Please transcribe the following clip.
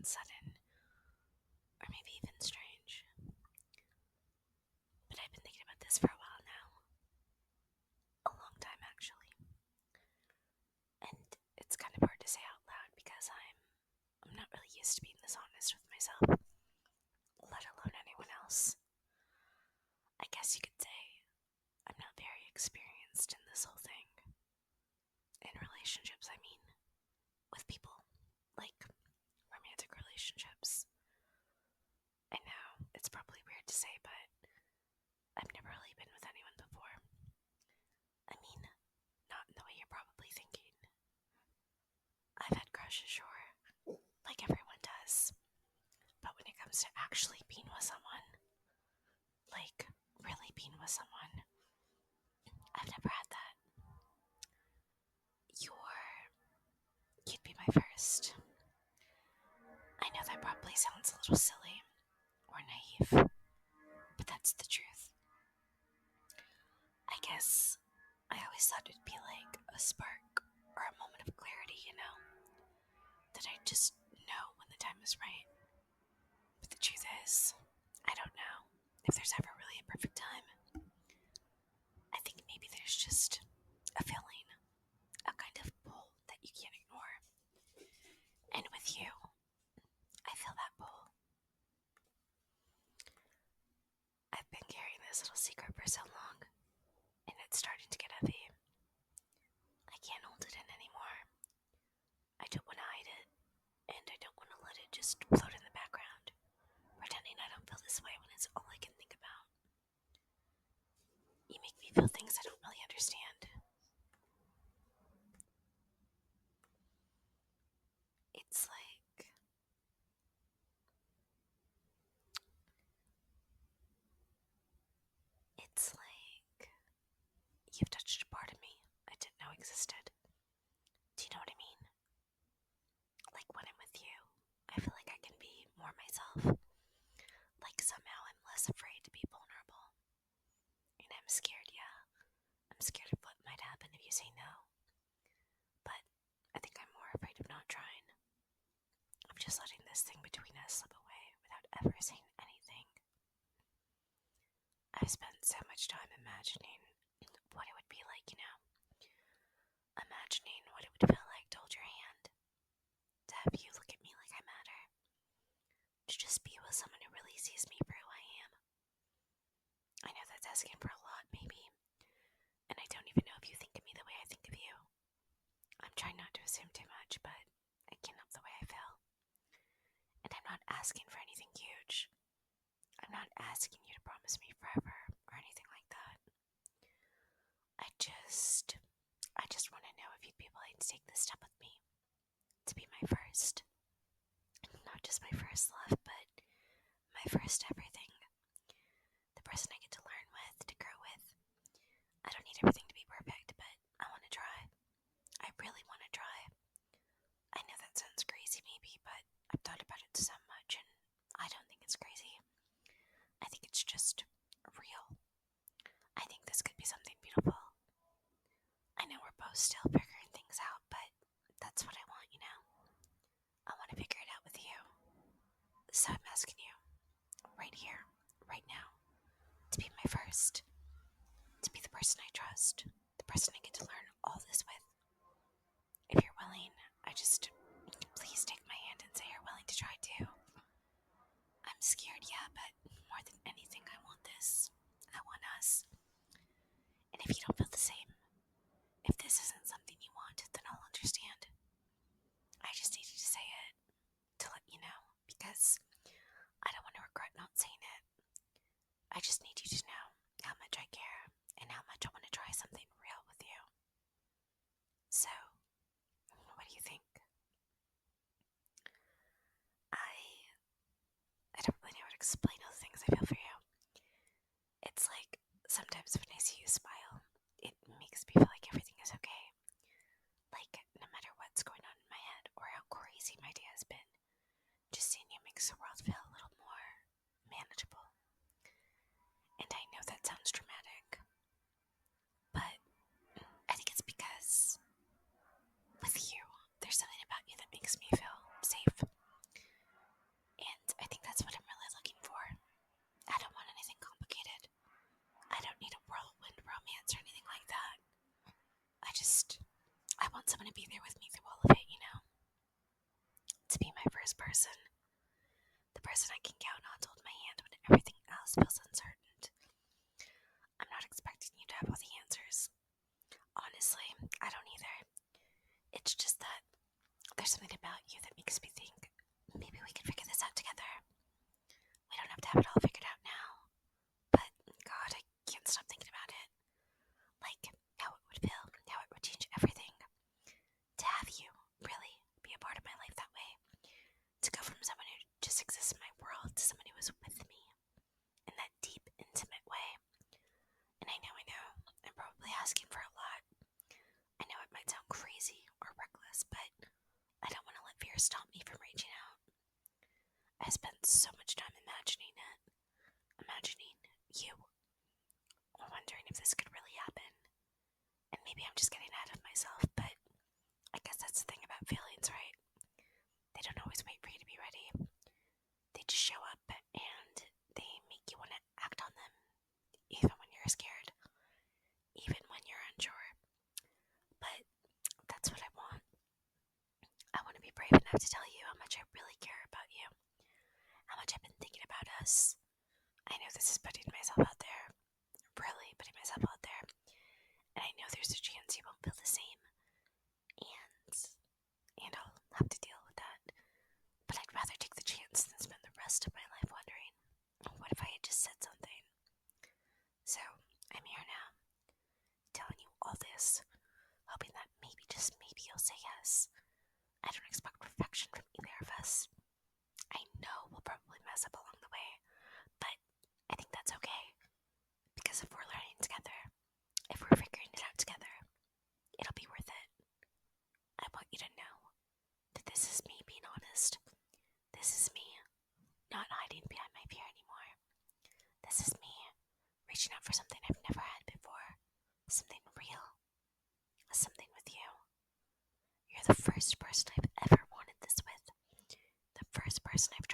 and sudden, or maybe even strange. But I've been thinking about this for a while now. A long time, actually. And it's kind of hard to say out loud because I'm not really used to being this honest with myself, let alone anyone else. I guess you could say I'm not very experienced in this whole thing. In relationships, I mean. With people. Like, romantic relationships. I know, it's probably weird to say, but I've never really been with anyone before. I mean, not in the way you're probably thinking. I've had crushes, sure, like everyone does. But when it comes to actually being with someone, like really being with someone, I've never had that. You'd be my first. I know that probably sounds a little silly or naive, but that's the truth. I guess I always thought it'd be like a spark or a moment of clarity, that I just know when the time is right. But the truth is, I don't know if there's ever really a perfect time. I think maybe there's just a feeling, a kind of pull that you can't ignore. And with you, I feel that pull. I've been carrying this little secret for so long, and it's starting to get heavy. I can't hold it in anymore. I don't want to hide it, and I don't want to let it just float in the background, pretending I don't feel this way when it's all I can think about. You make me feel things I don't really understand. It's like you've touched a part of me I didn't know existed. Do you know what I mean? Like when I'm with you, I feel like I can be more myself. Like somehow I'm less afraid to be vulnerable. And I'm scared, yeah. I'm scared of what might happen if you say no. But I think I'm more afraid of not trying. Of just letting this thing between us slip away without ever saying anything. I've spent so much time imagining what it would be like, Imagining what it would feel like to hold your hand. To have you look at me like I matter. To just be with someone who really sees me for who I am. I know that's asking for a lot, maybe. And I don't even know if you think of me the way I think of you. I'm trying not to assume too much, but I can't help the way I feel. And I'm not asking for anything huge. I'm not asking you to promise me forever or anything like that. I just want to know if you'd be willing to take this step with me. To be my first. Not just my first love, but my first everything. The person I get to learn with, to grow with. I don't need everything to be perfect, but I want to try. I really want to try. I know that sounds crazy maybe, but I've thought about it so much and I don't think it's crazy. I think it's just real. I think this could be something beautiful. I know we're both still figuring things out, but that's what I want, I want to figure it out with you. So I'm asking you, right here, right now, to be my first. To be the person I trust. The person I get to learn all this with. If you're willing, please take my hand and say you're willing to try too. I'm scared, yeah, but more than anything, I want this. I want us. And if you don't feel the same, if this isn't something you want, then I'll understand. I just needed to say it to let you know, because I don't want to regret not saying it. I just need you to know how much I care and how much I want to try something real with you. So, what do you think? I don't really know how to explain all the things I feel for you. It's like sometimes when I see you smile, it makes me feel like everything is okay. Like no matter what's going on in my head or how crazy my day has been, just seeing you makes the world feel a little more manageable. And I know that sounds dramatic, but I think it's because with you, there's something about you that makes me feel safe. there with me through all of it, you know? To be my first person. The person I can count on to hold my hand when everything else feels uncertain. I'm not expecting you to have all the answers. Honestly, I don't either. It's just that there's something about you that makes me think maybe we can figure this out together. We don't have to have it all figured out now. But, God, I can't stop thinking about it. Like, how it would feel, how it would change everything. To have you, really, be a part of my life that way. To go from someone who just exists in my world to someone who is with me in that deep, intimate way. And I know, I'm probably asking for a lot. I know it might sound crazy or reckless, but I don't want to let fear stop me from reaching out. I spent so much time imagining it. Imagining you. Wondering if this could really happen. And maybe I'm just getting ahead of myself, but I guess that's the thing about feelings, right? They don't always wait for you to be ready. They just show up and they make you want to act on them, even when you're scared, even when you're unsure. But that's what I want. I want to be brave enough to tell you how much I really care about you, how much I've been thinking about us. I know this is putting myself out there, really putting myself out there, and I know there's a chance you won't feel the same, and I'll have to deal with that. But I'd rather take the chance than spend the rest of my life wondering, what if I had just said something? So, I'm here now, telling you all this, hoping that maybe, just maybe, you'll say yes. I don't expect perfection from either of us. I know we'll probably mess up along the way, but I think that's okay. Because if we're learning together, if we're figuring it out together, it'll be worth it. I want you to know that this is me being honest. This is me not hiding behind my fear anymore. This is me reaching out for something I've never had before. Something real. Something with you. You're the first person I've ever wanted this with. The first person I've